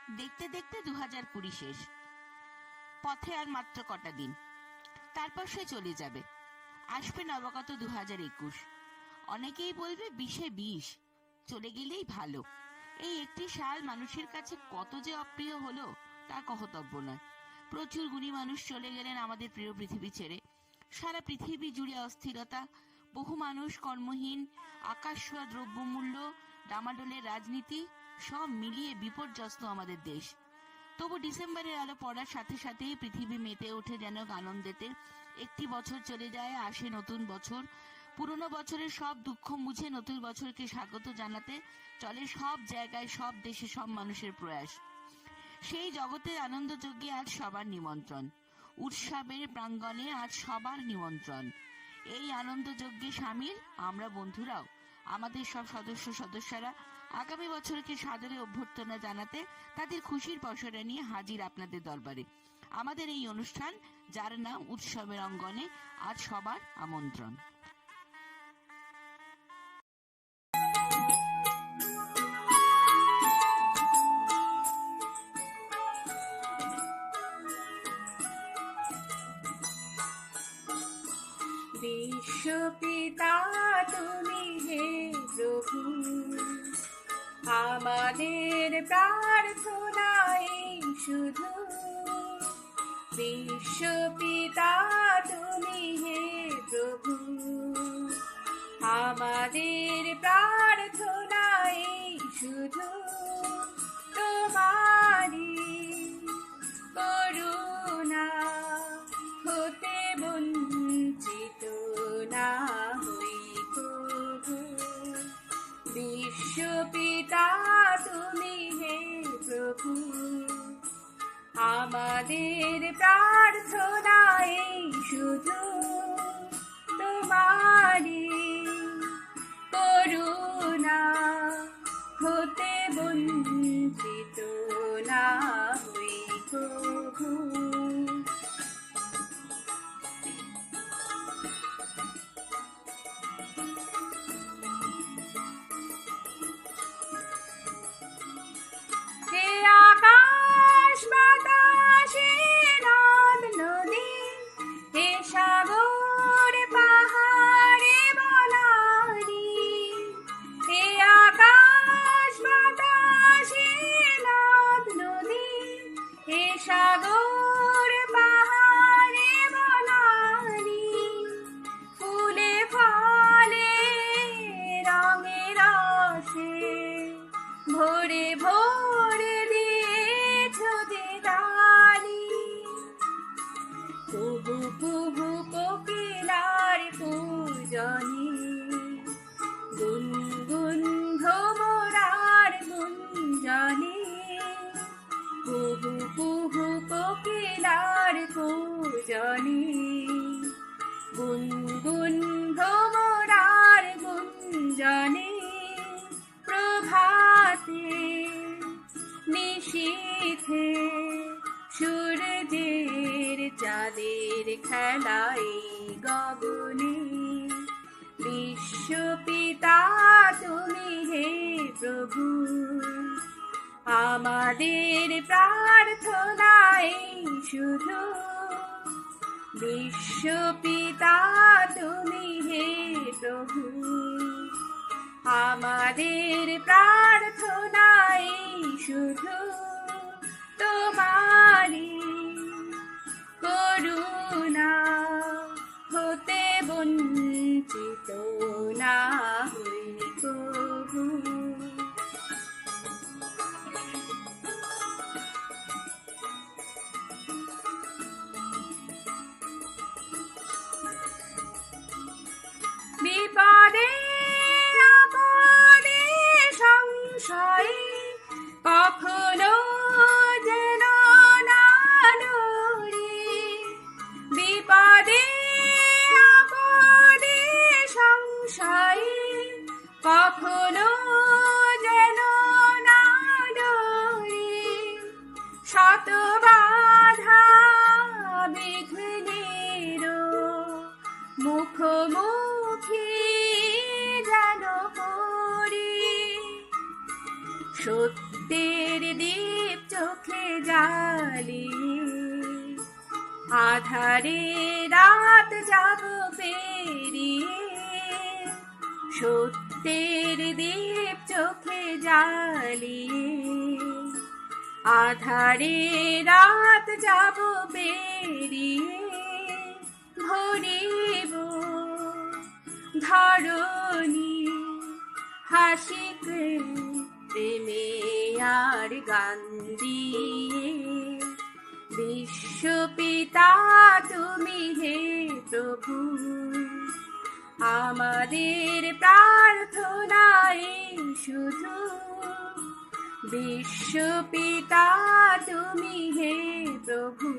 দেখতে দেখতে 2020 শেষ। পথে আর মাত্র কটা দিন, তারপর সে চলে যাবে। আসবে নবাগত 2021। অনেকেই বলবে 20-এ 20 চলে গেলেই ভালো। এই একটি সাল মানুষের কাছে কত যে অপ্রিয় হলো তা কহতব্য নয়। প্রচুর গুণী মানুষ চলে গেলেন আমাদের প্রিয় পৃথিবী ছেড়ে। সারা পৃথিবী জুড়ে অস্থিরতা, বহু মানুষ কর্মহীন, আকাশ ছোঁয়া দ্রব্যমূল্য, ডামাডোলের রাজনীতি, সব মিলিয়ে বিপর্যস্ত আমাদের দেশ। তবু ডিসেম্বরের আলো পড়ার সাথে সাথেই পৃথিবী মেতে ওঠে যেন আনন্দেতে। একটি বছর চলে যায়, আসে নতুন বছর। পুরনো বছরের সব দুঃখ মুছে নতুন বছরকে স্বাগত জানাতে চলে সব জায়গায়, সব দেশে, সব মানুষের প্রয়াস। সেই জগতের আনন্দযজ্ঞে আজ সবার নিমন্ত্রণ। উৎসবের প্রাঙ্গণে আজ সবার নিমন্ত্রণ। এই আনন্দযজ্ঞে সামিল আমরা বন্ধুরাও। আমাদের সব সদস্যরা আগামী বছরকে সাদরে অভ্যর্থনা জানাতে তাদের খুশির পসরা নিয়ে হাজির আপনাদের দরবারে। আমাদের এই অনুষ্ঠান, যার নাম উৎসবের অঙ্গনে, আজ সবার আমন্ত্রণ। বিশ্বপিতা তুমি হে প্রভু, আমাদের প্রার্থনাই শুধু। বিশ্বপিতা তুমি হে প্রভু, আমাদের প্রার্থনাই শুধু। তোমারি করুণা হতে বঞ্চিত না হই কভু। বিশ্বপিতা তুমি হে প্রভু, আমাদের প্রার্থনাই শুধু। তোমারি করুণা হতে বঞ্চিত না হই কভু। হে আকাশ বাতাসে নদ নদী, হে সাগর পাহাড়ে বনানী। হে আকাশ বাতাসে নদ নদী, হে সাগর পাহাড়ে বনানী। ফুলে ফলে রঙে রসে ভরে ভরে দিয়েছ যে দানি। কুহু কুহু কোকিলার পূজনী, গুনগুন ভ্রমরার গুঞ্জনী। কুহু কুহু কোকিলার পূজনী, গুনগুন ভ্রমরার গুঞ্জনী। প্রভাতে নিশীথে সূর্যের চাঁদের খেলায় গগনে। বিশ্বপিতা তুমি হে প্রভু, আমাদের প্রার্থনাই শুধু। বিশ্বপিতা তুমি হে প্রভু, আমাদের প্রার্থনাই শুধু। তোমারি করুণা হতে বঞ্চিত না হই কভু। বিপদে আপদে সংশয়ে কখনো যেন না ডরি। বিপদে আপদে সংশয়ে কখনো যেন না ডরি। শত বাধা বিঘ্নের মুখোমুখি যেন করি। সত্য সত্যের দীপ চোখে জ্বালিয়ে আধারে রাত যাব পেরিয়ে, সত্যের দীপ চোখে জ্বালিয়ে আধারে রাত যাব পেরিয়ে, ভরিব ধরণী হাসিক প্রেমে আর গান দিয়ে। বিশ্বপিতা তুমি হে প্রভু, আমাদের প্রার্থনায় শুধু। বিশ্বপিতা তুমি হে প্রভু,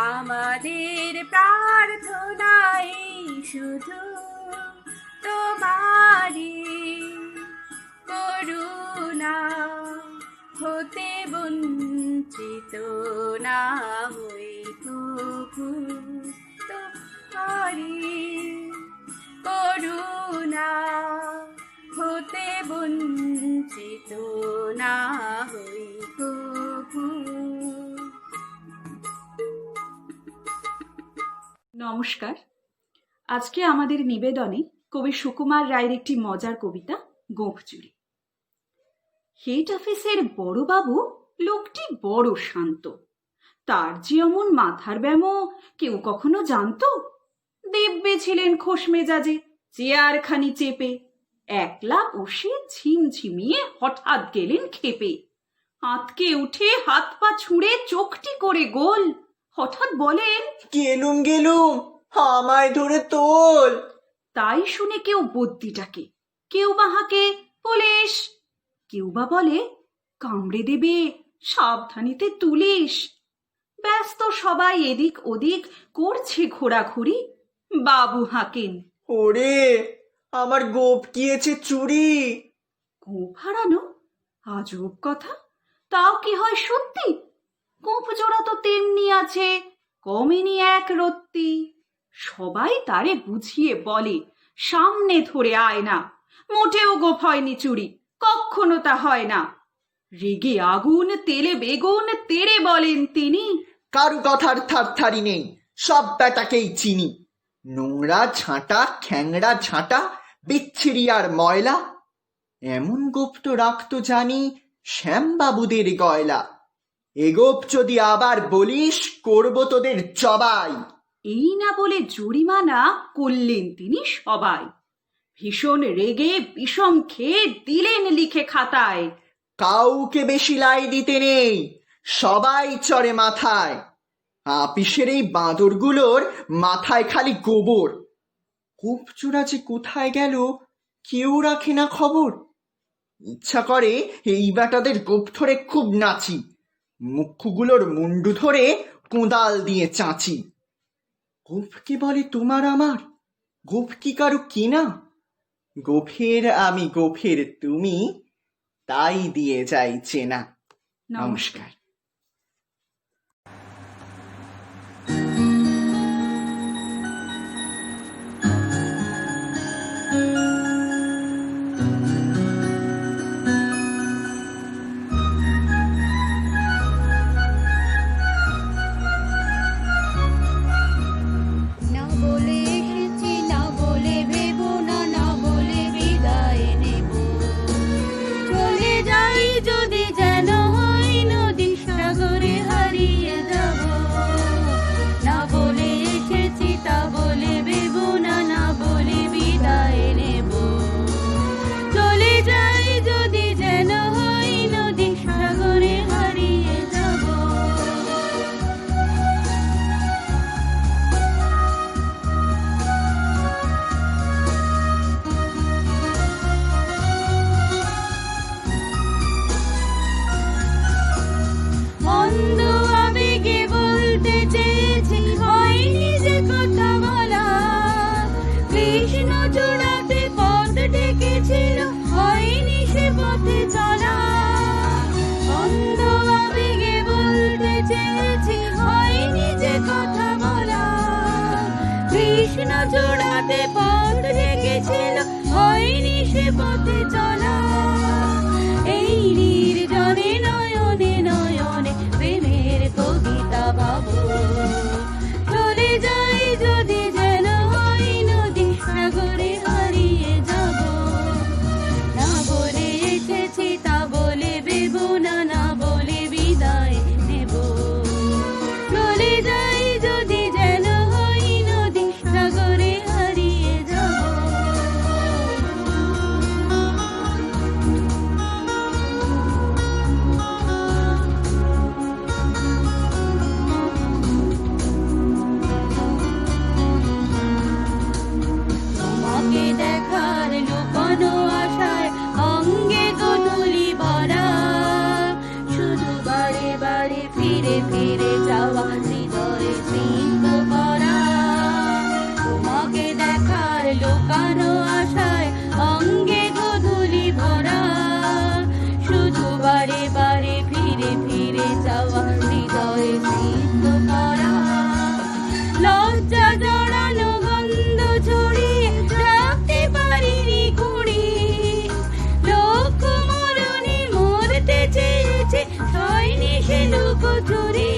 আমাদের প্রার্থনায় শুধু। তোমারি করুণা হতে বঞ্চিত না হই প্রভু, তোমারি করুণা হতে বঞ্চিত না হই প্রভু। নমস্কার। আজকে আমাদের নিবেদনে কবি সুকুমার রায়ের একটি মজার কবিতা গোঁফ চুরি। হেড অফিসের বড়বাবু লোকটি বড় শান্ত, তার যে অমন মাথার ব্যামো কেউ কখনো জানতো? দিব্যে ছিলেন খোশ মেজাজে, চেয়ারখানি চেপে, একলা বসে ঝিমঝিমিয়ে হঠাৎ গেলেন খেপে। আঁতকে উঠে হাত পা ছুঁড়ে চোখটি করে গোল, হঠাৎ বলেন, গেলুম গেলুম, আমায় ধরে তোল। তাই শুনে কেউ বদ্যিটাকে, কেউ বা হাঁকে পুলিশ, কেউ বা বলে কামড়ে দেবে সাবধানীতে তুলিস। ব্যস্ত সবাই এদিক ওদিক করছে ঘোরাঘুরি, বাবু হাঁকেন, ওরে আমার গোপ গিয়েছে চুরি। গোঁফ হারানো আজব কথা, তাও কি হয় সত্যি? গোঁফ জোড়া তো তেমনি আছে, কমেনি এক রত্তি। সবাই তারে বুঝিয়ে বলে, সামনে ধরে আয় না, মোটেও গোঁফ হয়নি চুরি, কখনো তা হয় না। রেগে আগুন তেলে বেগুন তেড়ে বলেন তিনি, কারু কথার থারথারি নেই, সব ব্যাটাকেই চিনি। নোংরা ঝাঁটা খ্যাংরা ঝাঁটা বিচ্ছিরি আর ময়লা, এমন গোপ তো রাখতো জানি শ্যামবাবুদের গয়লা। এ গোপ যদি আবার বলিস, করব তোদের জবাই। এই না বলে জরিমানা করলেন তিনি সবাই। ভীষণ রেগে বিষম খেয়ে দিলেন লিখে খাতায়, কাউকে বেশি লাই দিতে নেই, সবাই চড়ে মাথায়। আপিসের এই বাঁদরগুলোর মাথায় খালি গোবর। গোপচোরা যে কোথায় গেল কেউ রাখে না খবর। ইচ্ছা করে এই বেটাদের গোপ ধরে খুব নাচি, মুখগুলোর মুন্ডু ধরে কোদাল দিয়ে চাঁচি। গোপ কি বলে তোমার আমার, গোপ কি কারু কিনা? গোফের আমি গোফের তুমি, তাই দিয়ে যাই চেনা। নমস্কার। না বলে এসেছি, না বলে ভেব না, না বলে বিদায় নেব। চলে যাই যদি যেন হয় নদী সাগরে হারিয়ে যাব। না বলে এসেছি, তা বলে ভেব না, না বলে বিদায় নেব। চলে যাই যদি যেন হয় নদী সাগরে হারিয়ে যাব। মন্দ আবেগে বলতে চেয়েছি, হয়নি যে কথা বলা। কৃষ্ণ চূড়াতে পথ ডেকেছিল, হয়নি সে পথে চলা। মন্দ আবেগে বলতে চেয়েছি, হয়নি যে কথা বলা। কৃষ্ণ চূড়াতে পথ ডেকেছিল, হয়নি সে পথে চলা। এই যাওয়া হৃদয়ে সিদ্ধ করা লজ্জা জড়ানো গন্ধ ছড়িয়ে রাখতে পারিনি কুড়ি লক্ষ মরণে মরতে চেয়েছে হয়নি সে লুকোচুরি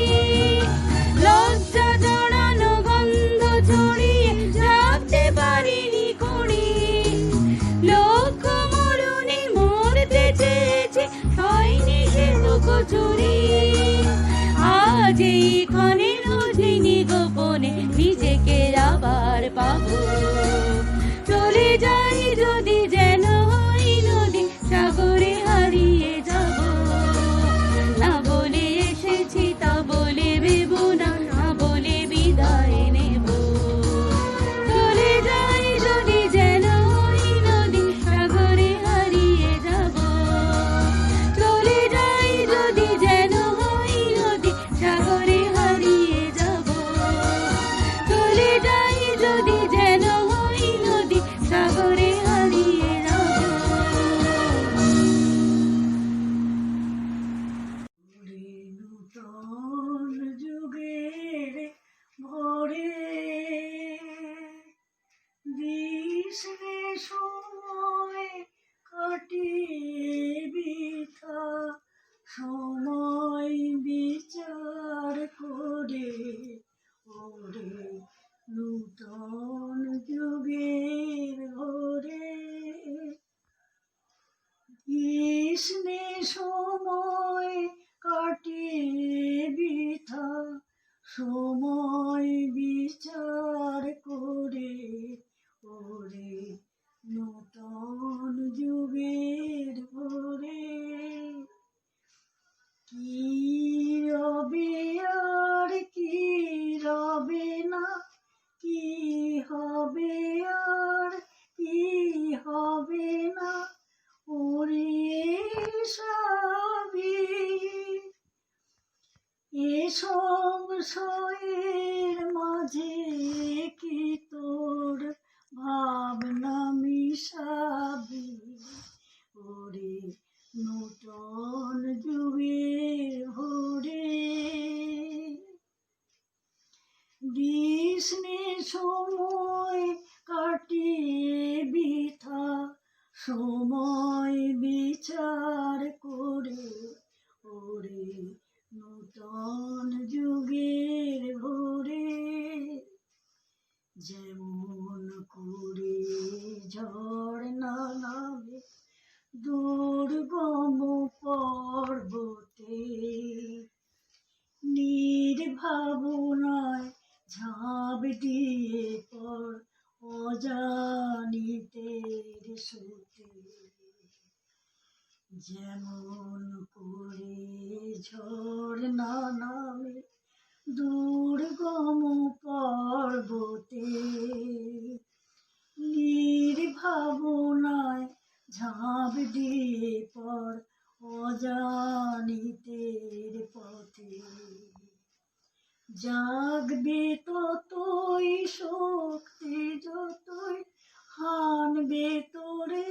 লজ্জা জড়ানো গন্ধ ছড়িয়ে রাখতে পারিনি কুড়ি লক্ষ মরণে মরতে চেয়েছে হয়নি সে লুকোচুরি আজ এইখানে রজনী গোপনে নিজেকে আবার পাবো চলে যাই যদি যেন হই নদী সাগরে হারিয়ে যাব না বলে এসেছি তা বলে ভেব না না বলে বিদায় নেব চলে যাই যদি যেন হই নদী সাগরে হারিয়ে যাব চলে যাই যদি যেন হই নদী সাগরে হারিয়ে যাব চলে যাই যদি যেন হই নদী সাগরে হারিয়ে যাব নূতন যুগের ভোরে দিস রে সময় কাটিয়ে বৃথা সময় বিচার করে ওরে নূতন যুগের ভোরে কৃষ্ণে সময় কাটিয়ে বৃথা সময় বিচার করে ওরে নূতন যুগের ভোরে কি রবে আর কি রবে না কি হবে আর কি হবে না ওরে সবই এ সংশয়ের মাঝে কি তোর ভাবনা মিশাবি ওরে নূতন যুগের ভোরে কৃষ্ণে সময় কাটিয়ে বৃথা সময় বিচার করে ওরে নূতন যুগের ভোরে যেমন করে ঝড় না নামে দুর্গম পর্বতে নির্ভাবনায় ঝাঁপ দিয়ে পর অজানিতের সুতে যেমন করে ঝড় না নামে দুর্গম পর্বতে নির্ভাবনায় ঝাঁপ দিয়ে পর অজানিতের পথে জাগবে ততই শক্তি যতই হানবে তোরে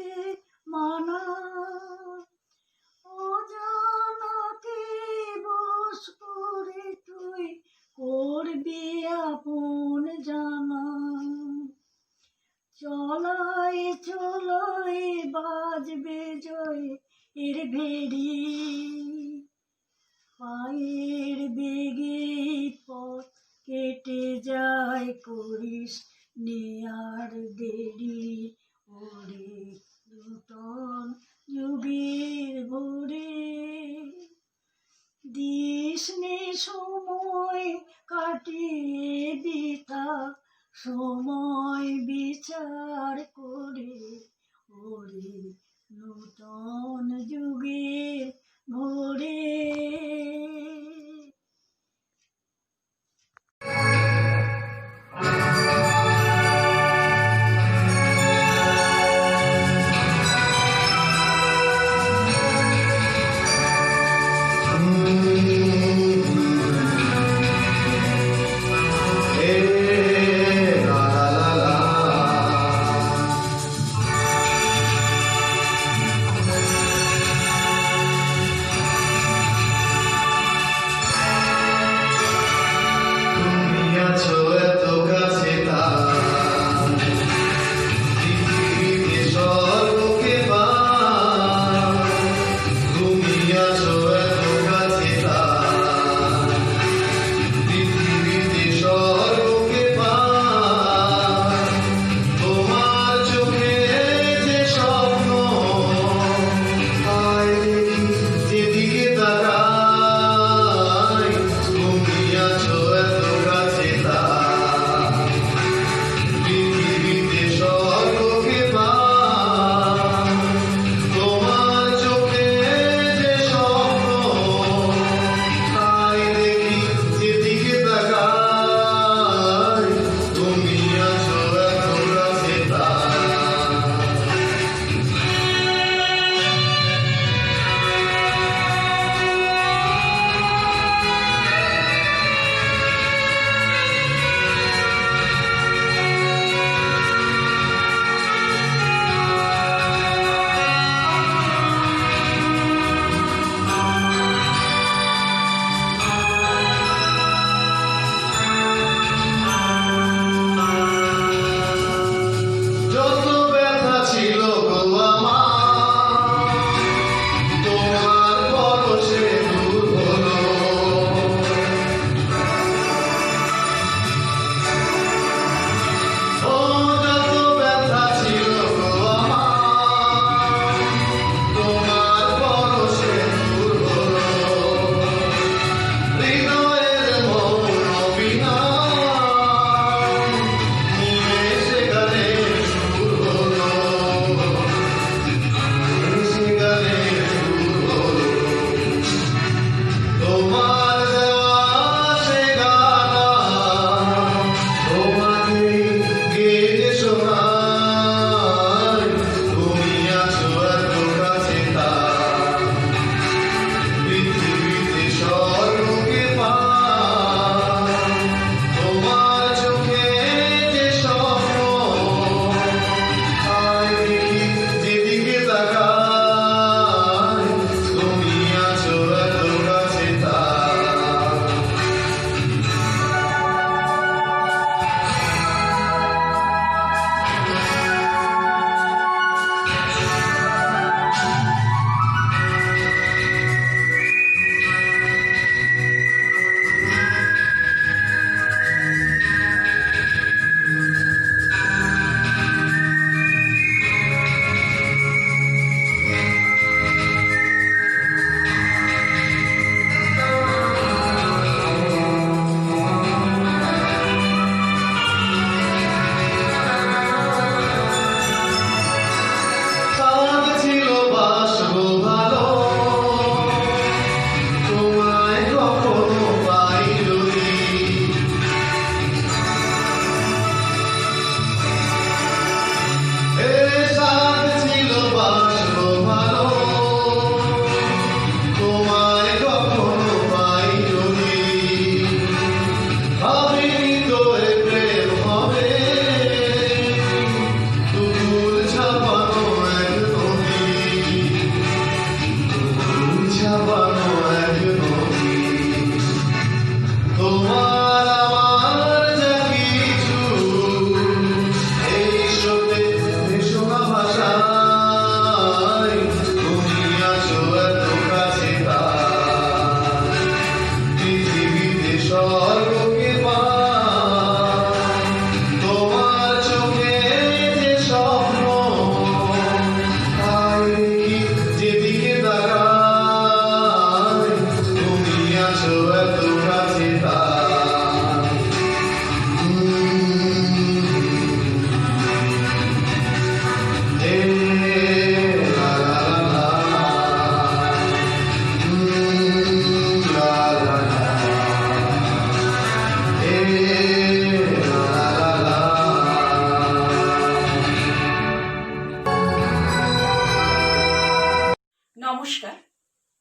মানা অজানাকে বশ করে তুই করবি আপন জানা চলায় চলায় বাজবে জয় এর ভেড়ি পায়ের বেগে পথ কেটে যায় করিস নেয়ার দেরি ওরে নূতন যুগের ভোরে দিসনে সময় কাটিয়ে বৃথা সময় বিচার করে ওরে নূতন যুগের ভোরে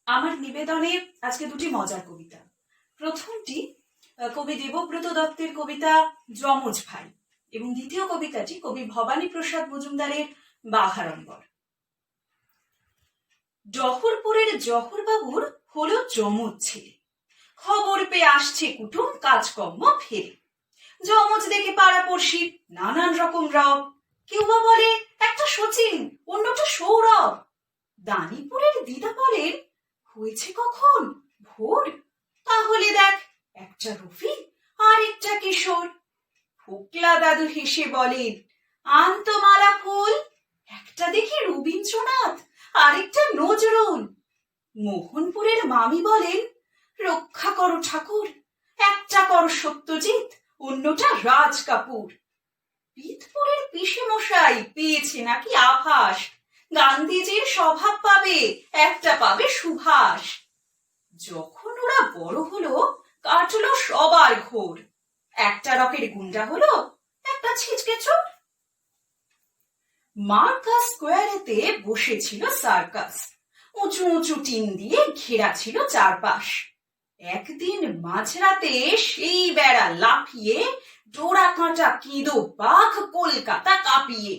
আমার নিবেদনে আজকে দুটি মজার কবিতা। প্রথমটি কবি দেবব্রত দত্তের কবিতা যমজ ভাই, এবং দ্বিতীয় কবিতাটি কবি ভবানী প্রসাদ মজুমদারের বাঘাড়ম্বর। ডহরপুরের জহরবাবুর হলো যমজ ছেলে, খবর পেয়ে আসছে কুটুম কাজকর্ম ফেরে। যমজ দেখে পাড়াপড়শি নানান রকম রব, কেউ বা বলে একটা শচীন, অন্যটা সৌরভ। দানিপুরের দিদা বলেন হয়েছে কখন ভোর, তাহলে দেখ একটা রফি আর একটা কিশোর। ফোকলা দাদু হেসে বলেন আনতো মালা ফুল, একটা দেখি রবীন্দ্রনাথ আরেকটা নজরুল। মোহনপুরের মামি বলেন রক্ষা করো ঠাকুর, একটা করো সত্যজিৎ, অন্যটা রাজ কাপুর। পিতপুরের পিসে মশাই পেয়েছে নাকি আভাস, গান্ধীজির স্বভাব পাবে, একটা পাবে সুভাষ। যখন ওরা বড় হলো কাটলো সবার ঘোর, একটা রকের গুন্ডা হলো, একটা ছিচকে চোর। মার্কাস স্কোয়ারেতে বসেছিল সার্কাস, উঁচু উঁচু টিন দিয়ে ঘেরা ছিল চারপাশ। একদিন মাঝরাতে সেই বেড়া লাফিয়ে ডোরা কাঁটা কিঁদো বাঘ কলকাতা কাঁপিয়ে।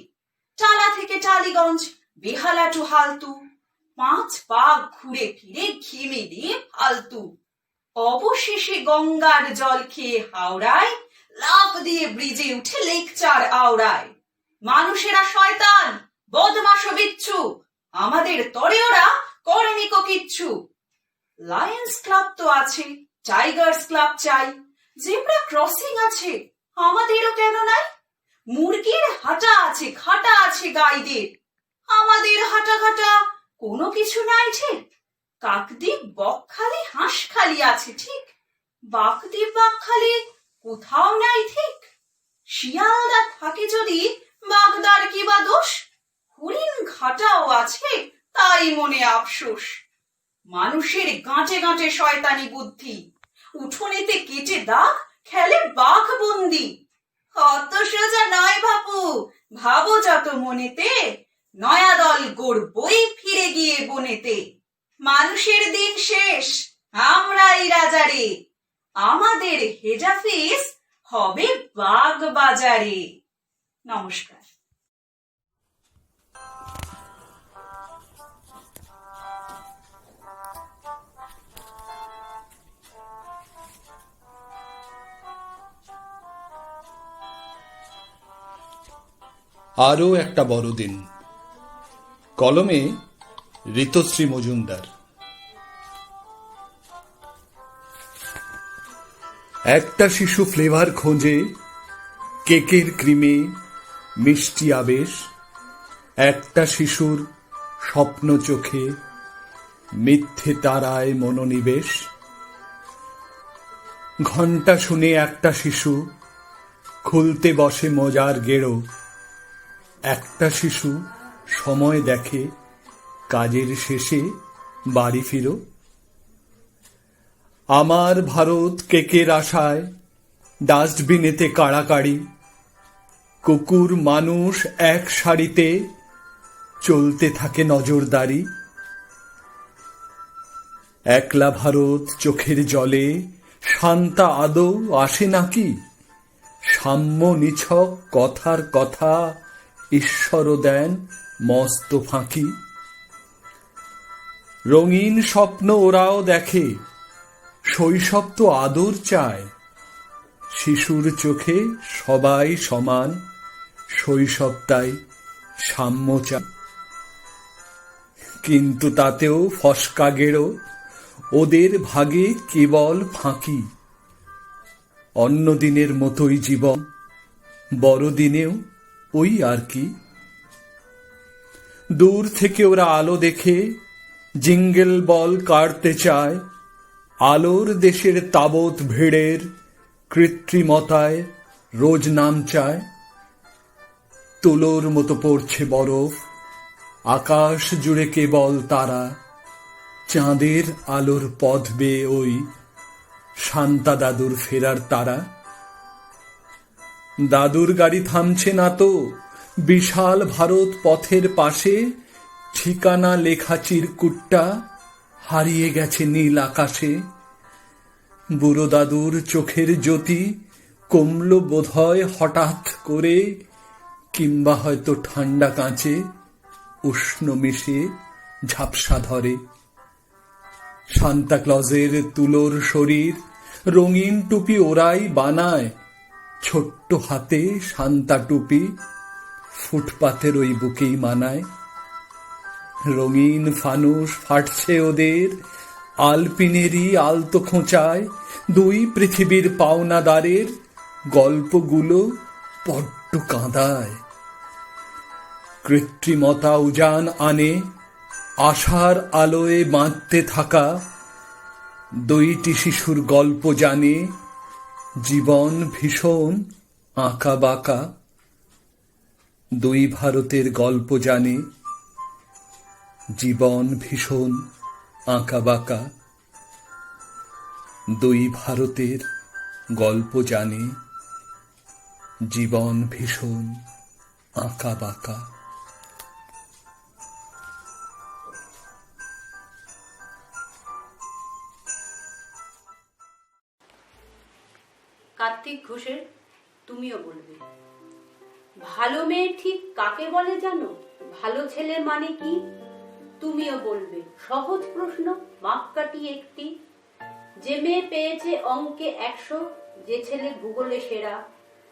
টালা থেকে টালিগঞ্জ, বেহালা টু হালতু, 5 পাক ঘুরে ফিরে ঘেমে দিয়ে ফালতু। অবশেষে গঙ্গার জল খেয়ে হাওড়ায়, লাফ দিয়ে ব্রিজে উঠে লেকচার আওড়ায়। মানুষেরা শয়তান, বদমাশ ও বিচ্ছু, আমাদের তরে ওরা করেনি কো কিচ্ছু। লায়ন্স ক্লাব তো আছে, টাইগার্স ক্লাব চাই, জেব্রা ক্রসিং আছে, আমাদেরও কেন নাই? মুরগির হাঁটা আছে, খাটা আছে গাইদের, আমাদের হাঁটা ঘাটা কোনো কিছু নাই ঠিক। কাকদ্বীপ বকখালি হাঁসখালি আছে ঠিক, বাগদ্বীপ বাকখালি কোথাও নাই ঠিক। শিয়ালদা থাকে যদি বাগদার কি বা দোষ, হরিণ ঘাটাও আছে তাই মনে আফসোস। মানুষের গাঁটে গাঁটে শয়তানি বুদ্ধি, উঠোনেতে কেটে দাগ খেলে বাঘ বন্দি। অত সোজা নয় বাপু, ভাবো যত মনেতে, নয়া দল গড়বই ফিরে গিয়ে বনেতে। মানুষের দিন শেষ, আমরাই রাজারে, আমাদের হেড অফিস হবে বাগ বাজারে। নমস্কার। আরও একটা বড়দিন। কলমে ঋতশ্রী মজুমদার। একটা শিশু ফ্লেভার খোঁজে, কেকের ক্রিমে মিষ্টি আবেশ। একটা শিশুর স্বপ্ন চোখে, মিথ্যে তারায় মনোনিবেশ। ঘণ্টা শুনে একটা শিশু খুলতে বসে মজার গেড়ো। একটা শিশু সময় দেখে, কাজের শেষে বাড়ি ফিরো। আমার ভারত কেকের আশায়, ডাস্টবিনেতে কাড়াকাড়ি। কুকুর মানুষ এক সারিতে, চলতে থাকে নজরদারি। একলা ভারত চোখের জলে, শান্তা আদৌ আসে নাকি? সাম্য নিছক কথার কথা, ঈশ্বরও দেন মস্ত ফাঁকি। রঙিন স্বপ্ন ওরাও দেখে, শৈশব তো আদর চায়। শিশুর চোখে সবাই সমান, শৈশবটাই সাম্য চায়। কিন্তু তাতেও ফসকা গেড়ো, ওদের ভাগে কেবল ফাঁকি। অন্য দিনের মতোই জীবন, বড়দিনেও ওই আর কি। দূর থেকে ওরা আলো দেখে, জিঙ্গেল বল কাটতে চায়। আলোর দেশের তাবৎ ভিড়ের কৃত্রিমতায় রোজ নাম চায়। তুলোর মতো পড়ছে বরফ, আকাশ জুড়ে কেবল তারা। চাঁদের আলোর পথ বেয়ে ওই শান্তা দাদুর ফেরার তারা। দাদুর গাড়ি থামছে না তো, বিশাল ভারত পথের পাশে। ঠিকানা লেখা চিরকুটটা হারিয়ে গেছে নীল আকাশে। বুড়ো দাদুর চোখের জ্যোতি কমল বোধহয় হঠাৎ করে, কিংবা হয়তো ঠান্ডা কাঁচে উষ্ণ মিশে ঝাপসা ধরে। সান্তা ক্লজের তুলোর শরীর, রঙিন টুপি ওরাই বানায়, ছোট্ট হাতে সান্তা টুপি ফুটপাতের ওই বুকেই মানায়। রঙিন ফানুস ফাটছে ওদের আলপিনেরই আলতো খোঁচায়, দুই পৃথিবীর পাওনাদারের গল্পগুলো বড্ড কাঁদায়। কৃত্রিমতা উজান আনে আশার আলোয় বাঁধতে থাকা, দুইটি শিশুর গল্প জানে জীবন ভীষণ আঁকা বাঁকা। দুই ভারতের গল্প জানে জীবন ভীষণ আঁকা বাঁকা। দুই ভারতের গল্প জানে জীবন ভীষণ আঁকা বাঁকা। কার্তিক ঘোষের তুমিও বলবে। ভালো মেয়ে ঠিক কাকে বলে জানো? ভালো ছেলে মানে কি? তুমিও বলবে। সহজ প্রশ্ন, মাপকাঠি একটি। যে মেয়ে পেয়েছে অঙ্কে 100, যে ছেলে ভূগোলে সেরা,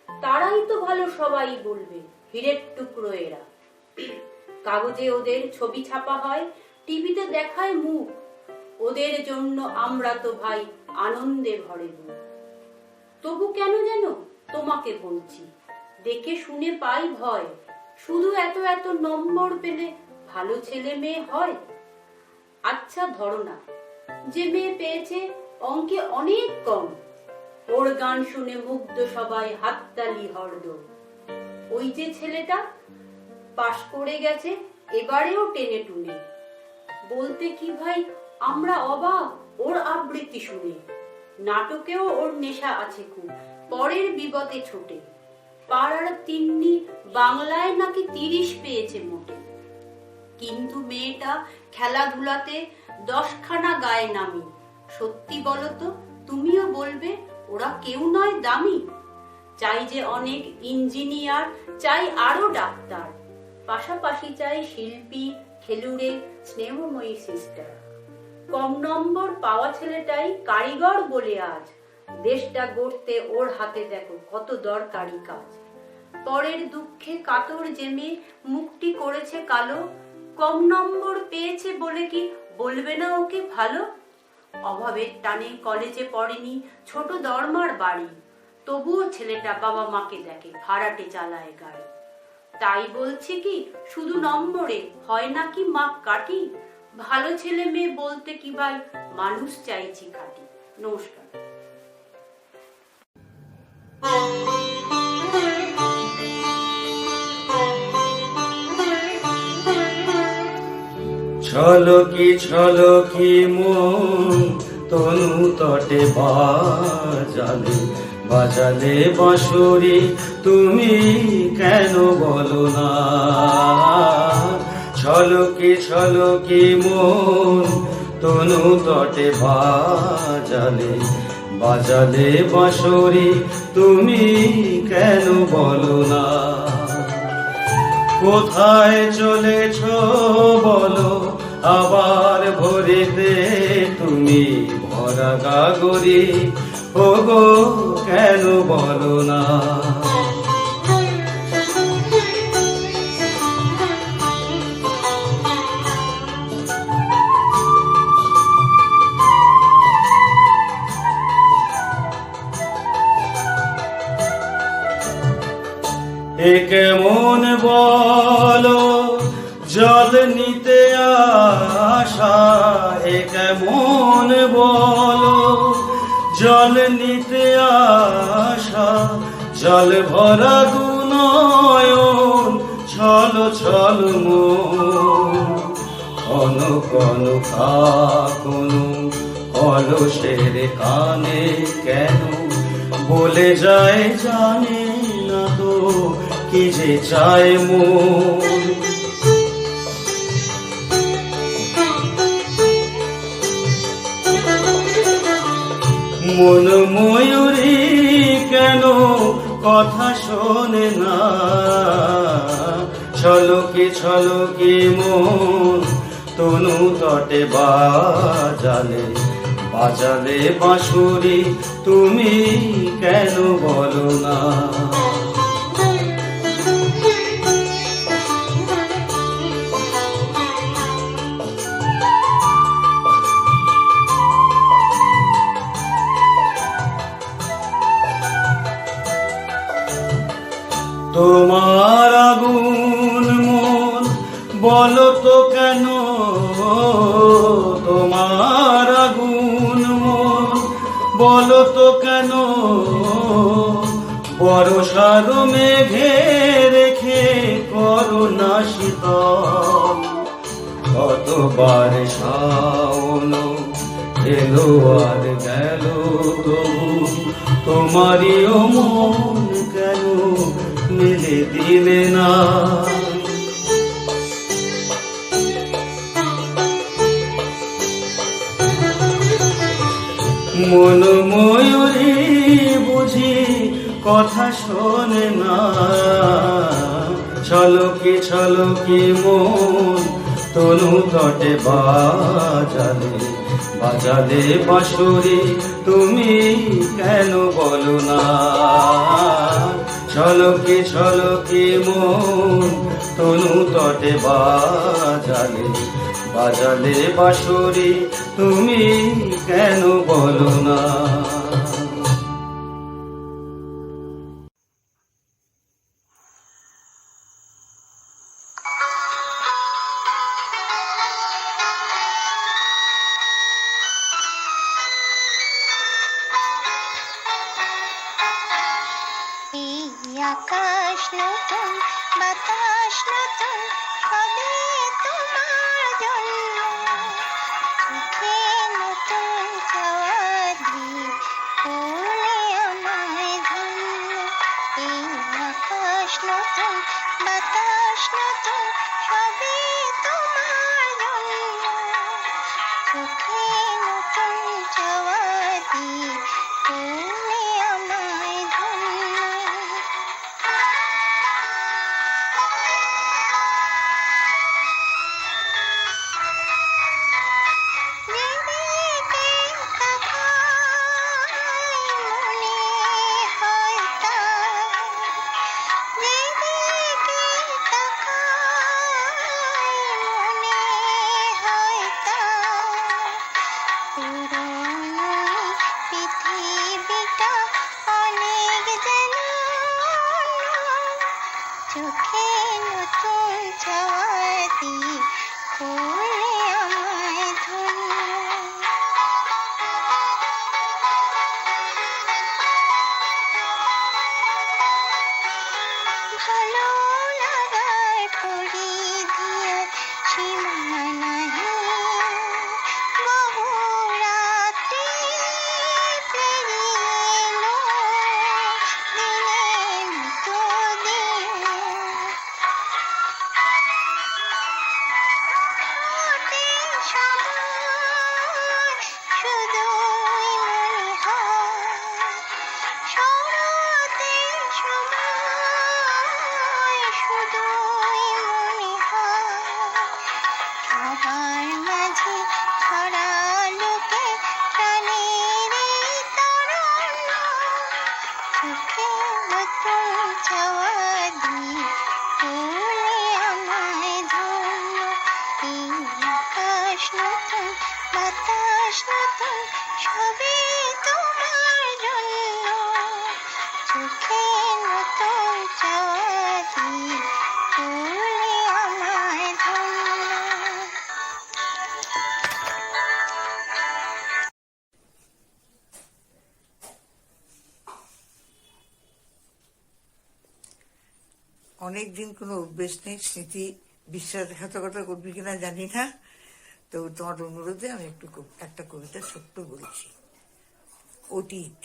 তারাই তো ভালো, সবাই বলবে। হীরের টুকরো এরা। কাগজে ওদের ছবি ছাপা হয়, টিভিতে দেখায় মুখ, ওদের জন্য আমরা তো ভাই আনন্দে ভরে বুক। তবু কেন যেন তোমাকে বলছি, দেখে শুনে পাই ভয়, শুধু এত এত নম্বর পেলে ভালো ছেলে মেয়ে হয়? আচ্ছা ধরো না, যে মেয়ে পেয়েছে অঙ্কে অনেক কম, ওর গান শুনে মুগ্ধ সবাই, হাততালি হরদম। ওই যে ছেলেটা পাশ করে গেছে এবারেও টেনে টুনে, বলতে কি ভাই আমরা অবাক ওর আবৃত্তি শুনে। নাটকেও ওর নেশা আছে খুব, পরের বিপদে ছোটে। পাড়ার তিন্নি বাংলায় নাকি 30 পেয়েছে মোটে। কিন্তু মেয়েটা খেলাধুলাতে 10খানা গায়ে নামি। সত্যি বলো তো, তুমিও বলবে ওরা কেউ নয় দামি। চাই যে অনেক ইঞ্জিনিয়ার, চাই আরো ডাক্তার, পাশাপাশি চাই শিল্পী, খেলুড়ে, স্নেহময়ী সিস্টার। কম নম্বর পাওয়া ছেলেটাই কারিগর বলে আজ দেশটা গড়তে ওর হাতে দেখো কত দরকারি কাজ। পরের দুঃখে কাতর জেমে মুখটি করেছে কালো, কম নম্বর পেয়েছে বলে কি বলবে না ওকে ভালো? অভাবের টানে কলেজে পড়েনি, ছোট দরমার বাড়ি, তবুও ছেলেটা বাবা মাকে দেখে, ভাড়াটে চালায় গাড়ি। তাই বলছি কি শুধু নম্বরে হয় নাকি মাপ কাটি? ভালো ছেলে মেয়ে বলতে কি ভাই মানুষ চাইছি খাঁটি। নমস্কার। ছলকি মন তনু তটে বাজালে, বাজালে বাঁশরি তুমি কেন বলো না? ছলকি মন তনু তটে বাজালে, বাজালে বাঁশরি তুমি কেন বলো না? কোথায় চলেছ বলো আবার ভরিতে তুমি ভরা গাগরি, ওগো কেন বলো না? এ কেমন বলো জল নিতে আসা, এ কেমন বলো জল নিতে আসা, জল ভরা দু নয়ন ছল ছল মন, কন কোনো কলসের কানে কেন বলে যায় জানে না তো কি যে চায় মন। মন ময়ূরী কেন কথা শোনে না, ছলকে ছলকে মন তনু তটে বাজালে, বাজালে বাঁশুরি তুমি কেন বলো না। তোমার আগুন মন বলো তো কেন, তোমার আগুন মন বলো তো কেন, বর্ষার মেঘে রেখে করো না শীতল। কতবার শাওন এলো আর গেল, তবু তোমারিও মন কেন মেলে দিলে না। মন ময়ূরী বুঝি কথা শোনে না, ছলকে ছলকে মন তনু তটে বাজালে, বাজালে বাঁশুরি তুমি কেন বলো না। ছলকে ছলকে মন তনু তটে বাজালে, বাজালে বাঁশুরি তুমি কেন বলো না। আকাশ নতুন, বাতাস নতুন, সবে তোমার জন্য। চোখে নতুন চাওয়া দিয়ে ফুলে আমায় ধন্য। এই আকাশ নতুন, বাতাস নতুন, সবে তোমার জন্য। চোখে নতুন চাওয়া দিয়ে ফুলে আমায় ধন্য। চোখে নতুন চাওয়া দিয়ে ফুলে আমায় ধন্য। ভালো লাগার পরিধিয়ার সীমা নাহি, বহু রাত্রি পেরিয়ে এলো দিনের মতো দিন। হাতে সময় শুধুই মনে হয়, শরতে সময় শুধুই মনে হয়। সবার মাঝে ছড়ালোকে প্রাণের এই তারণ্য। চোখে নতুন চাওয়া দিয়ে ফুলে আমায় ধন্য। এই আকাশ নতুন, বাতাস নতুন, সবে তোমার জন্য। চোখে নতুন চাওয়া দিয়ে ফুলে আমায় ধন্য। অনেক দিন কোনো অভ্যেস নেই, স্মৃতি বিশ্বাসঘাতকতা করবি কিনা জানি না, তো তোমার অনুরোধে আমি একটা কবিতা ছোট্ট বলছি। অতীত,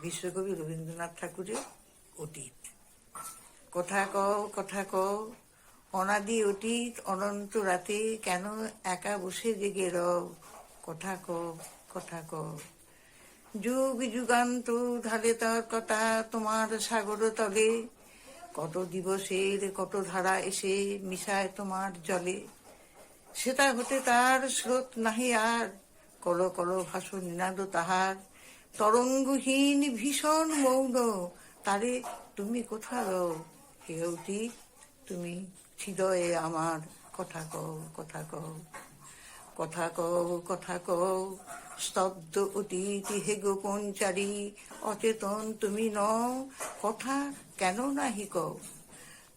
বিশ্বকবি রবীন্দ্রনাথ ঠাকুরের অতীত। কথা কও, কথা কও, অনাদি অতীত অনন্ত রাতে, কেন একা বসে জেগে রও, কথা কও, কথা কও। যুগ যুগান্ত ধারে তার কথা তোমার সাগর তলে, কত দিবসের কত ধারা এসে মিশায় তোমার জলে। সেটা হতে তার স্রোত নাহি আর, কল কল ভাসো নিনাদ তাহার। তরঙ্গহীন ভীষণ মৌন, তারে তুমি কোথা রও? হে অতীত তুমি হৃদয়ে আমার, কথা কও কথা কও, কথা কও কথা কও। স্তব্ধ অতীত হে গোপনচারী, অচেতন তুমি নও, কথা কেন নাহি কও?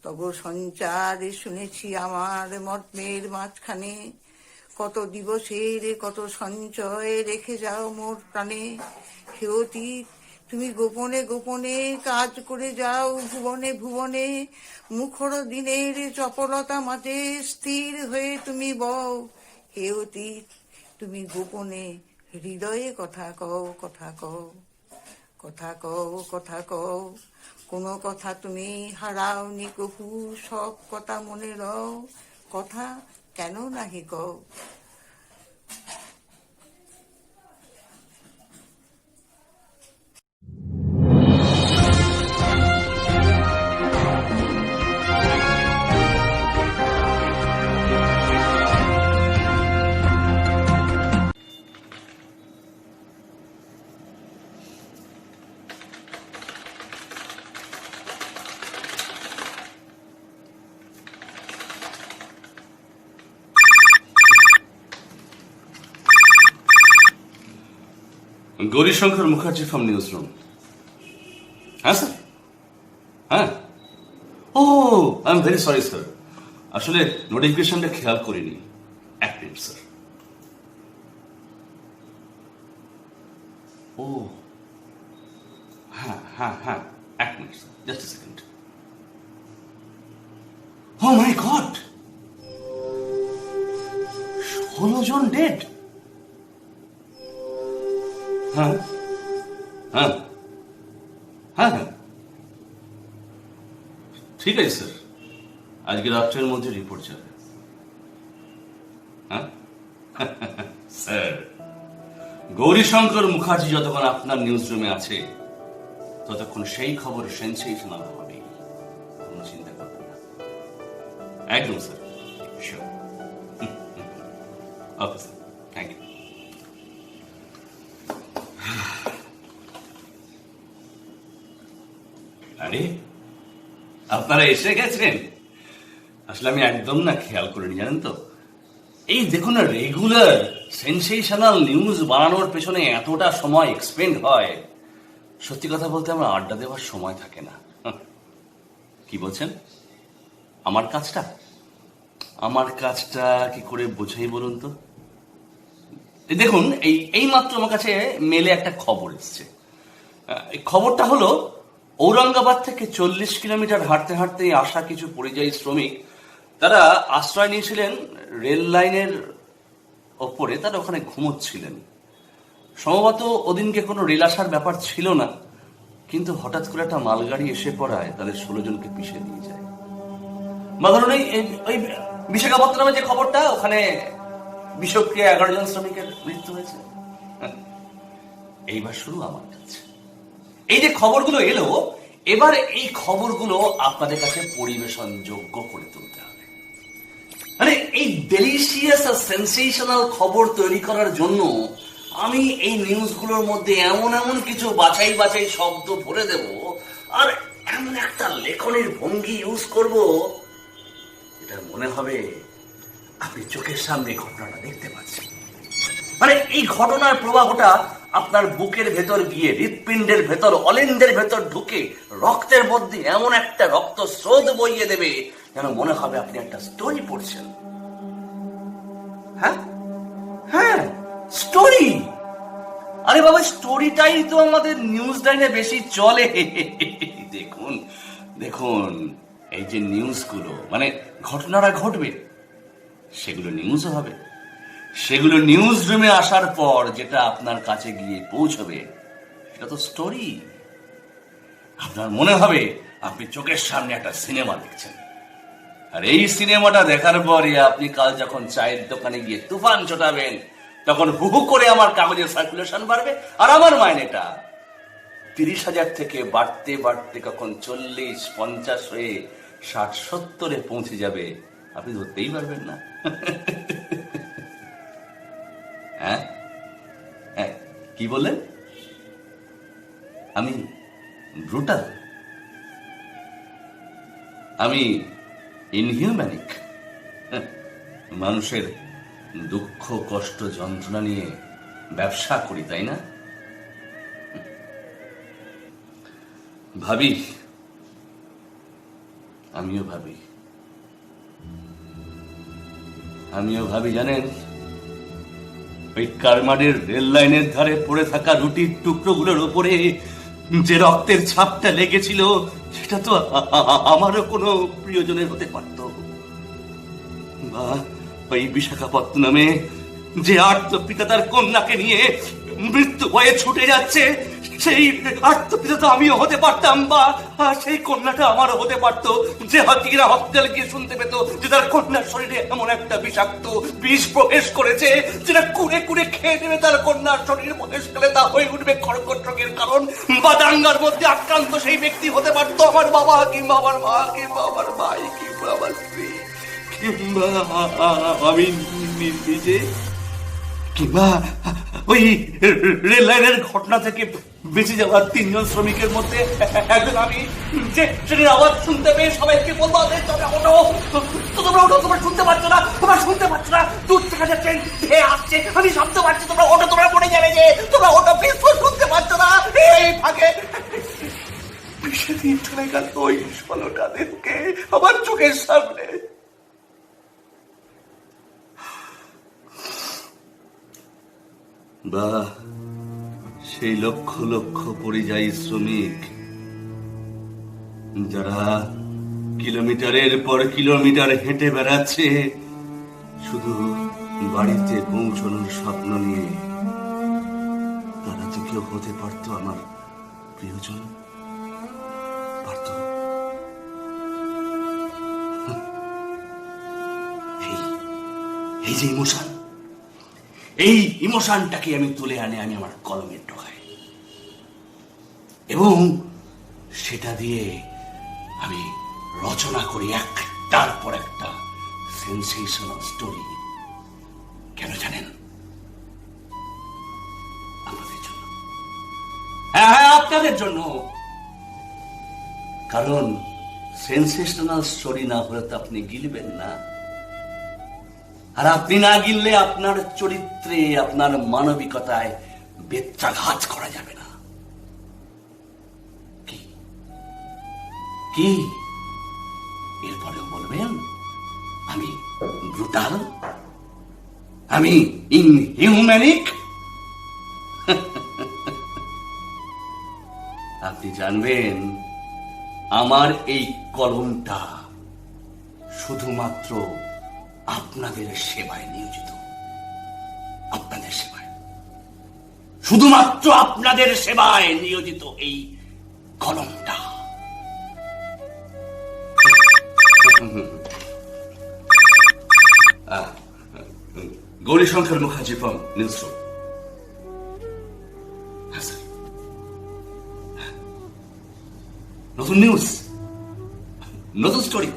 তব সঞ্চারে শুনেছি আমার মর্মের মাঝখানে, কত দিবসের কত সঞ্চয় রেখে যাও মোর প্রাণে। হে অতীত তুমি গোপনে গোপনে কাজ করে যাও ভুবনে ভুবনে, মুখর দিনের চপলতা মাঝে স্থির হয়ে তুমি বও। হে অতীত তুমি গোপনে হৃদয়ে কথা কও কথা কও, কথা কও কথা কও। কোনো কথা তুমি হারাওনি কভু, সব কথা মনে রও, কথা কেন নাহি কও? Gourishankar Mukherjee from news room. হ্যাঁ স্যার, হ্যাঁ। Oh I am very sorry sir, আসলে নোটিফিকেশনটা খেয়াল করিনি। এক মিনিট স্যার। ও হ্যাঁ হ্যাঁ হ্যাঁ, এক minute sir, just a second. O my god, 16 John dead. হ্যাঁ হ্যাঁ হ্যাঁ হ্যাঁ, ঠিক আছে স্যার, আজকে রাত্রের মধ্যে রিপোর্ট যাবে। হ্যাঁ স্যার, গৌরীশঙ্কর মুখার্জি যতক্ষণ আপনার নিউজ রুমে আছে ততক্ষণ সেই খবর সেন্সেশনাল হবে, কোনো চিন্তা করবেন না। একদম sir, sure. Okay sir, thank you. আরে আপনারা এসে গেছেন? আসলে আমি একদম না খেয়াল করিনি, জানেন তো। এই দেখুন না, রেগুলার সেন্সেশনাল নিউজ বানানোর পেছনে এতটা সময় এক্সপেন্ড হয়, সত্যি কথা বলতে আমার আড্ডা দেওয়ার সময় থাকে না। কি বলছেন? আমার কাজটা কি করে বোঝাই বলুন তো। দেখুন, এই মাত্র আমার কাছে মেলে একটা খবর এসছে। এই খবরটা হলো, ঔরঙ্গাবাদ থেকে 40 কিলোমিটার হাঁটতে হাঁটতে আসা কিছু পরিযায়ী শ্রমিক, তারা আশ্রয় নিয়েছিলেন রেল লাইনের ওপরে। তারা ওখানে ঘুমোচ্ছিলেন। সম্ভবত ওদিনকে কোনো রেল আসার ব্যাপার ছিল না, কিন্তু হঠাৎ করে একটা মালগাড়ি এসে পড়ায় তাদের 16 জনকে পিষে নিয়ে যায়। বা ধরুন ওই বিশাখাপত্তনমে যে খবরটা, ওখানে বিষক্রিয়া 11 জন শ্রমিকের মৃত্যু হয়েছে। এইবার শুরু আমার কাছে। এই যে খবরগুলো এলো, এবার এই খবরগুলো আপনাদের কাছে পরিবেশন যোগ্য করে তুলতে হবে। মানে এই ডেলিশিয়াস আর সেন্সেশনাল খবর তৈরি করার জন্য আমি এই নিউজগুলোর মধ্যে এমন এমন কিছু বাছাই বাছাই শব্দ ভরে দেব, আর এমন একটা লেখনের ভঙ্গি ইউজ করব, এটা মনে হবে আপনি চোখের সামনে ঘটনাটা দেখতে পাচ্ছেন। মানে এই ঘটনার প্রবাহটা আপনার বুকের ভেতর গিয়ে হৃৎপিণ্ডের ভেতর, অলিন্দের ভেতর ঢুকে রক্তের মধ্যে এমন একটা রক্ত স্রোত বইয়ে দেবে, যেন মনে হবে আপনি একটা স্টোরি পড়ছেন। হ্যাঁ হ্যাঁ, স্টোরি। আরে বাবা, স্টোরিটাই তো আমাদের নিউজ লাইনে বেশি চলে। দেখুন দেখুন, এই যে নিউজগুলো, মানে ঘটনাটা ঘটবে, সেগুলো নিউজও হবে। সেগুলো নিউজ রুমে আসার পর যেটা আপনার কাছে গিয়ে পৌঁছবে, সেটা তো স্টোরি। আপনার মনে হবে আপনি চোখের সামনে একটা সিনেমা দেখছেন। আর এই সিনেমাটা দেখার পরে আপনি কাল যখন চায়ের দোকানে গিয়ে তুফান ছোটাবেন, তখন হু হু করে আমার কাগজের সার্কুলেশন বাড়বে, আর আমার মাইনেটা 30,000 থেকে বাড়তে বাড়তে কখন 40-50 হয়ে 60-70-এ পৌঁছে যাবে আপনি ধরতেই পারবেন না। হ্যাঁ হ্যাঁ, কি বললেন? আমি ব্রুটাল, আমি ইনহিউম্যানিক, মানুষের দুঃখ কষ্ট যন্ত্রণা নিয়ে ব্যবসা করি, তাই না? ভাবি, আমিও ভাবি জানেন, ওই কারমানের রেল লাইনের ধারে পড়ে থাকা রুটির টুকরোগুলোর উপরে যে রক্তের ছাপটা লেগেছিল সেটা তো আমারও কোনো প্রিয়জনের হতে পারত, বা ওই বিশাখাপত্তনমে যে আর্তপিতা তার কন্যাকে নিয়ে মৃত্যু ভয়ে ছুটে যাচ্ছে, সেই আর্তপিতা তো আমিও হতে পারতাম, বা সেই কন্যাটা আমারও হতে পারতো, যে হাতিরা হসপিটালে গিয়ে শুনতে পেত যে তার কন্যার শরীরে এমন একটা বিষাক্ত বিষ প্রবেশ করেছে যেটা কুড়ে কুড়ে খেয়ে নেবে তার কন্যার শরীর, প্রবেশ করলে তা হয়ে উঠবে কর্কট রোগের কারণ, বা দাঙ্গার মধ্যে আক্রান্ত সেই ব্যক্তি হতে পারতো আমার বাবা, কিংবা আমার মা, কিংবা আমার ভাই, কিংবা আমার স্ত্রী, কিংবা আমি নিজে, কিংবা ওই রেল লাইনের ঘটনা থেকে বেঁচে যাওয়ার 3 জন শ্রমিকের মধ্যে একজন আমি, যে ট্রেনের আওয়াজ শুনতে পেয়ে সবাইকে বলবো তোমরা ওঠো, তোমরা শুনতে পাচ্ছ না, দূর থেকে যে ট্রেন ধেয়ে আসছে, আমি শব্দ পাচ্ছি, তোমরা ওঠো, তোমরা পড়ে যাবে, যে তোমরা ওঠো, বিস্ফোরণ শুনতে পাচ্ছ না। এই ফাঁকে সেদিন চলে গেল ওই 16টা দিনকে আমার চোখের সামনে। বা সেই লক্ষ লক্ষ পরিযায়ী শ্রমিক যারা কিলোমিটারের পর কিলোমিটার হেঁটে বেড়াচ্ছে শুধু বাড়িতে পৌঁছানোর স্বপ্ন নিয়ে, তারা তো কেউ হতে পারতো আমার প্রিয়জন, পারত। এই যে ইমোশন, এই ইমোশনটাকে আমি তুলে আনে আমি আমার কলমের টোকায়, এবং সেটা দিয়ে আমি রচনা করি একটার পর একটা সেন্সেশনাল স্টোরি। কেন জানেন? আপনাদের জন্য। হ্যাঁ, আপনাদের জন্য। কারণ সেন্সেশনাল স্টোরি না হলে তো আপনি গিলবেন না, আর আপনি না গিললে আপনার চরিত্রে, আপনার মানবিকতায় বেত্রাঘাত করা যাবে না। কি এরপরেও বলবেন আমি ব্রুটাল, আমি ইনহিউম্যানিক? আপনি জানবেন আমার এই কলমটা শুধুমাত্র আপনাদের সেবায় নিয়োজিত, আপনাদের সেবায়, শুধুমাত্র আপনাদের সেবায় নিয়োজিত এই কলমটা। Gourishankar Mukherjee from news room. নতুন নিউজ, নতুন স্টোরি।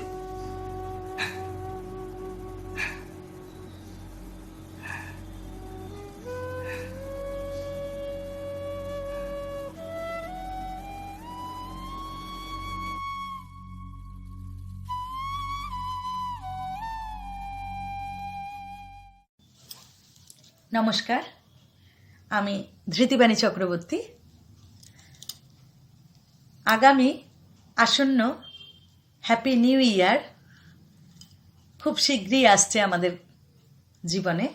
নমস্কার, আমি ধৃতিবাণী চক্রবর্তী। আগামী আসন্ন হ্যাপি নিউ ইয়ার খুব শীঘ্রই আসছে আমাদের জীবনে।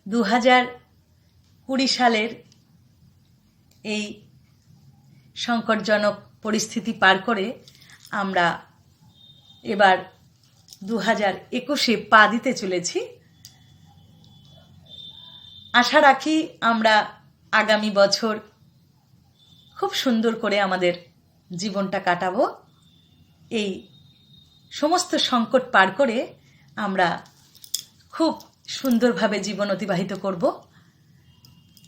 2020 সালের এই সংকটজনক পরিস্থিতি পার করে আমরা এবার 2021-এ পা দিতে চলেছি। আশা রাখি আমরা আগামী বছর খুব সুন্দর করে আমাদের জীবনটা কাটাবো। এই সমস্ত সংকট পার করে আমরা খুব সুন্দরভাবে জীবন অতিবাহিত করব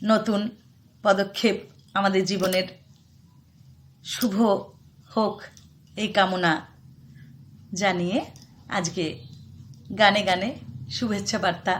নতুন পদক্ষেপ আমাদের জীবনের শুভ হোক এই কামনা জানিয়ে আজকে গানে গানে শুভেচ্ছা বার্তা।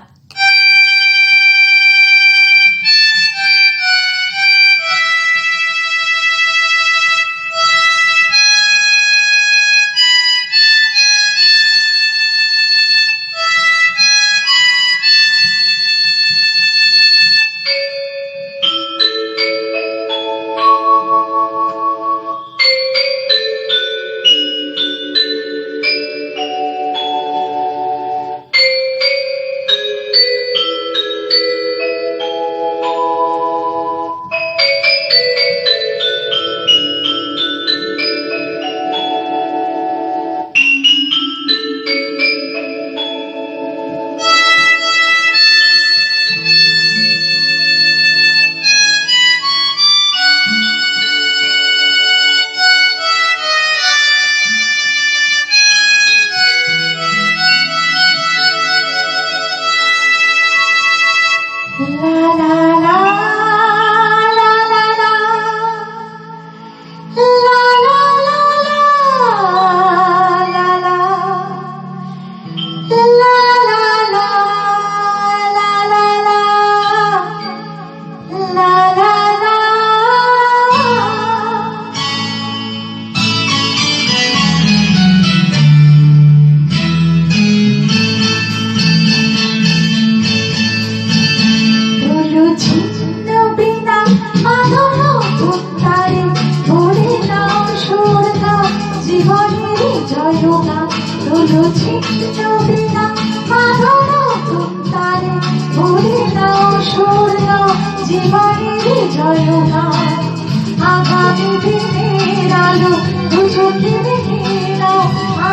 আগামী দিনের আলো দু চোখে দেখে নাও,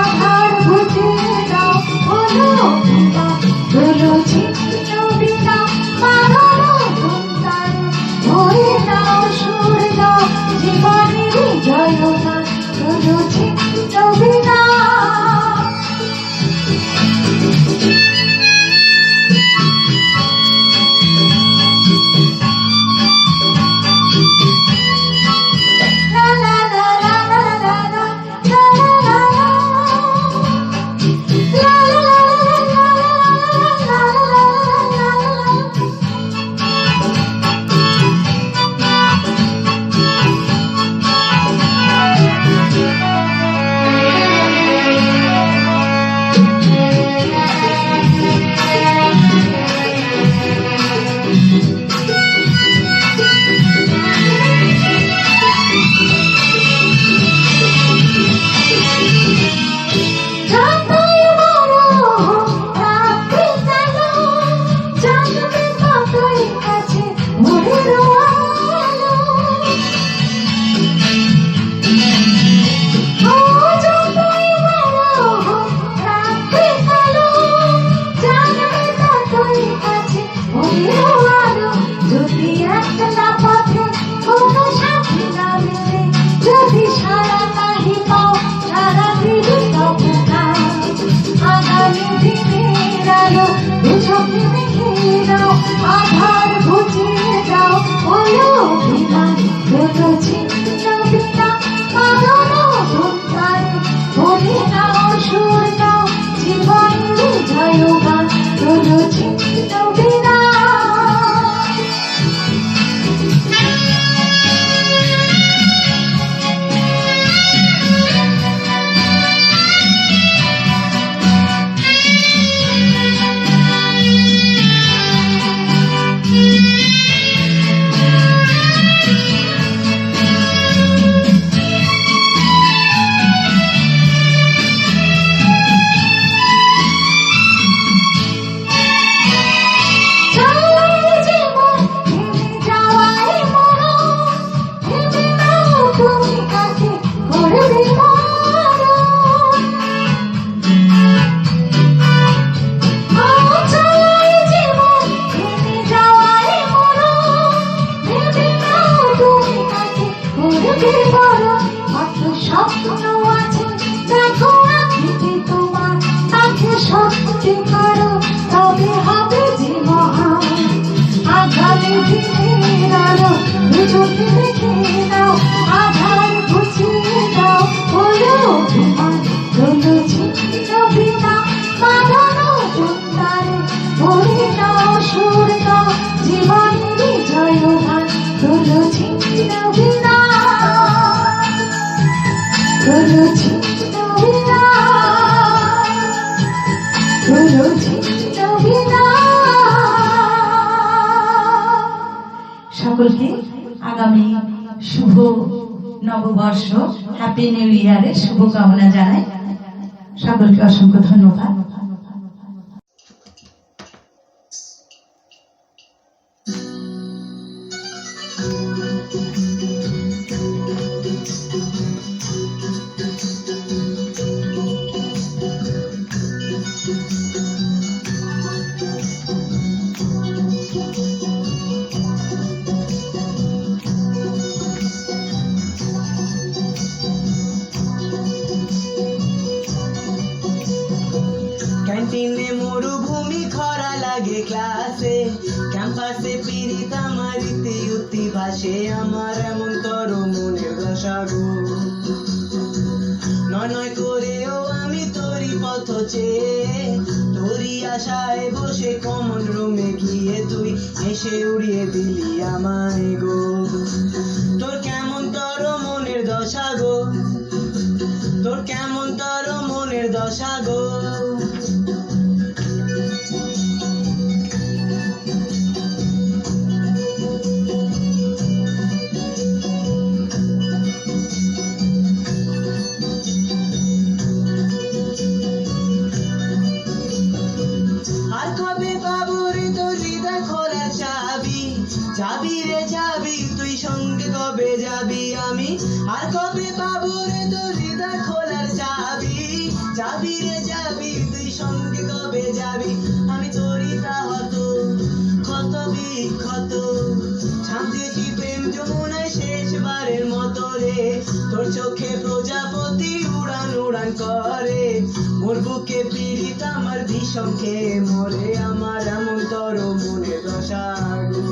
আধার বুঝে নাও, হলো হলো ছিন্ন বিনা মানব তারে ভরে নাও সুর নাও, জীবনের জয় গান হলো ছিন্ন বিনা। আধার বুঝে যাও, হলো বিমান হলো ছিন্ন বিনা মানব তারে ভরে নাও সুর নাও, জীবনের জয় গান হলো ছিন্ন বিনা। চোখে দেখে নাও আধার ঘুচিয়ে দাও বলো অভিমান হলো ছিন্ন বিনা বাঁধানো চুন্তারে ভরে নাও সুর দাও জীবনেরই জয়গান হলো ছিন্ন বিনা হলো ছিন্ন বিনা হলো ছিন্ন বিনা। সকলকে আগামী শুভ নববর্ষ হ্যাপি নিউ ইয়ারের শুভকামনা জানাই। সকলকে অসংখ্য ধন্যবাদ। ক্যান্টিনে মরুভূমি খরা লাগে ক্লাসে ক্যাম্পাসে পিরিত আমার ইতি ভাসে আমার এমন তর মনের দশা গো নয় নয় করেও আমি তোরই পথ চেয়ে তোরই আশায় বসে কমন রুমে গিয়ে তুই এসে উড়িয়ে দিলি আমায় গো তোর কেমন তর মনের দশা গো তোর কেমন তর মনের দশা গো আর কবে পাবো রে তোর হৃদয় খোলা চাবি যাবি রে যাবি তুই সঙ্গে কবে যাবি আমি আর কবে পাবো রে তোর হৃদয় খোলার চাবি যাবি রে যাবি তুই সঙ্গে কবে যাবি আমি তোরই তাহত ক্ষত বিক্ষত ছাঁচেছি প্রেম যমুনায় শেষবারের মতো রে তোর চোখে প্রজাপতি উড়ান উড়ান করে মোর বুকে পীড়িত আমার ভীষণ খেয়ে মরে আমার এমন তর মনের দশা গো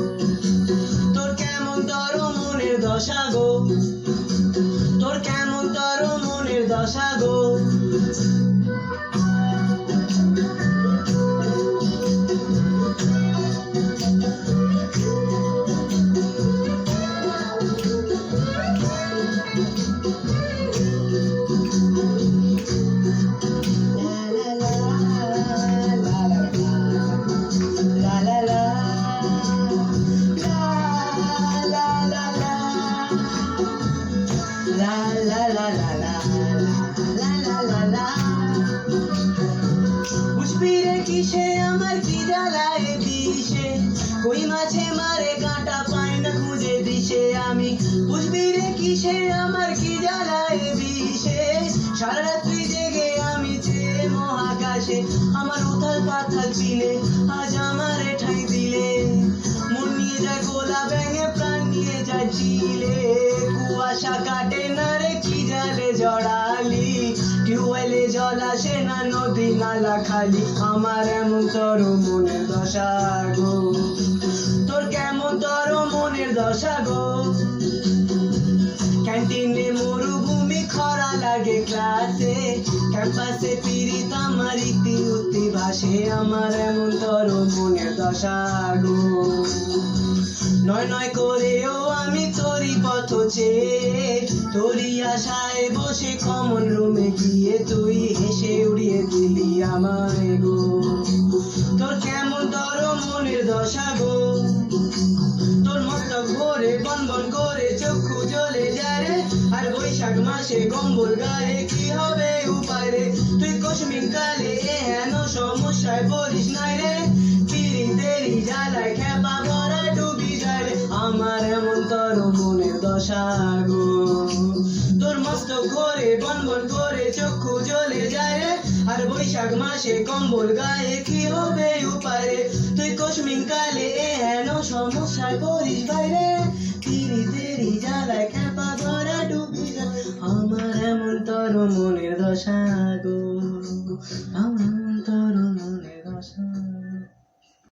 তোর কেমন তর মনের দশা গো তোর কেমন তর মনের দশা গো কিসে আমার কি জ্বালায় বিষে কই মাছে মারে কাঁটা পায় না খুঁজে দিশে আমি বুঝবি রে কিসে আমার কি জ্বালায় বিষে সারা রাত্রি জেগে আমি চেয়ে মহাকাশে আমার উথাল পাথাল পিলে আজ আমারে ঠাই দিলে মন নিয়ে যায় গোলা ব্যাঙে প্রাণ নিয়ে যায় চিলে কুয়াশা কাটে না রে কি জালে জড়ালি টিউবওয়েলে জল আসে না নদী নালা খালি আমার এমন তর মনের দশা গো তোর কেমন তর মনের দশা গো ক্যান্টিনে মরুভূমি খরা লাগে ক্লাসে ক্যাম্পাসে পীড়িত আমার ইতি ভাসে আমার এমন তর মনের দশা গো নয় নয় করেও আমি তোরই পথ চেয়ে তোরই আশায় বসে কমন রুমে গিয়ে তুই হেসে উড়িয়ে দিলি আমায় গো তোর কেমন তর মনের দশা গো তোর মস্তক ভরে বন বন করে চক্ষু জ্বলে যায় রে আর বৈশাখ মাসে কম্বল গায়ে কি হবে উপায় রে তুই কশ্মির কালে হেন সমস্যায় পড়িস নাই রে পিরিতেরই জ্বালায় খেপা ভরা ডুবি যায় রে আমার এমন তর মনের দশা গো তোর মস্তক ভরে বন বন করে চক্ষু জ্বলে যায় রে আর বৈশাখ মাসে কম্বল গায়ে কি হবে উপায় রে তুই কশ্মির কালে হেন সমস্যায় পড়িস বাইরে পিরিতেরই জ্বালায়